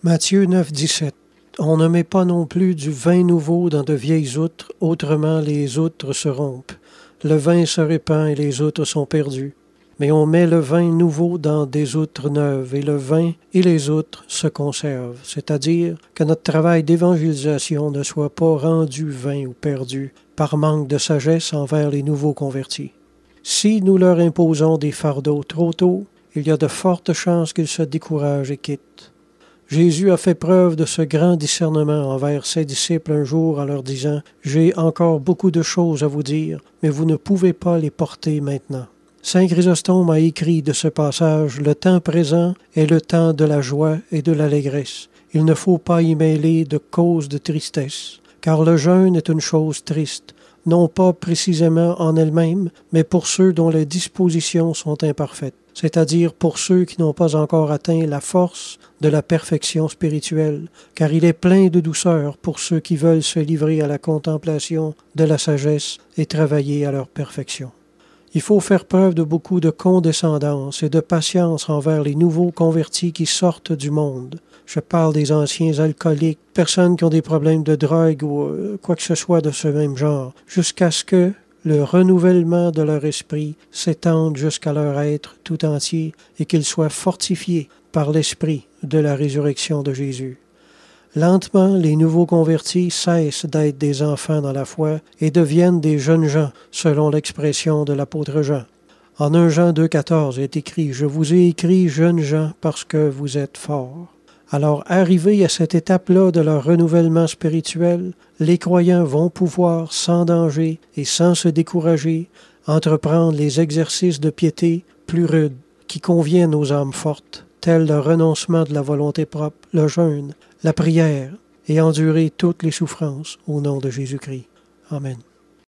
Matthieu 9, 17. On ne met pas non plus du vin nouveau dans de vieilles outres, autrement les outres se rompent. Le vin se répand et les outres sont perdues. Mais on met le vin nouveau dans des outres neuves, et le vin et les outres se conservent. C'est-à-dire que notre travail d'évangélisation ne soit pas rendu vain ou perdu par manque de sagesse envers les nouveaux convertis. Si nous leur imposons des fardeaux trop tôt, il y a de fortes chances qu'ils se découragent et quittent. Jésus a fait preuve de ce grand discernement envers ses disciples un jour en leur disant « J'ai encore beaucoup de choses à vous dire, mais vous ne pouvez pas les porter maintenant. » Saint Chrysostome a écrit de ce passage « Le temps présent est le temps de la joie et de l'allégresse. Il ne faut pas y mêler de causes de tristesse, car le jeûne est une chose triste, non pas précisément en elle-même, mais pour ceux dont les dispositions sont imparfaites, c'est-à-dire pour ceux qui n'ont pas encore atteint la force de la perfection spirituelle, car il est plein de douceur pour ceux qui veulent se livrer à la contemplation de la sagesse et travailler à leur perfection. Il faut faire preuve de beaucoup de condescendance et de patience envers les nouveaux convertis qui sortent du monde. Je parle des anciens alcooliques, personnes qui ont des problèmes de drogue ou quoi que ce soit de ce même genre, jusqu'à ce que le renouvellement de leur esprit s'étende jusqu'à leur être tout entier et qu'ils soient fortifiés par l'esprit de la résurrection de Jésus. Lentement, les nouveaux convertis cessent d'être des enfants dans la foi et deviennent des jeunes gens, selon l'expression de l'apôtre Jean. En 1 Jean 2,14 est écrit « Je vous ai écrit, jeunes gens, parce que vous êtes forts. » Alors, arrivés à cette étape-là de leur renouvellement spirituel, les croyants vont pouvoir, sans danger et sans se décourager, entreprendre les exercices de piété plus rudes, qui conviennent aux âmes fortes, tels le renoncement de la volonté propre, le jeûne, la prière, et endurer toutes les souffrances au nom de Jésus-Christ. Amen.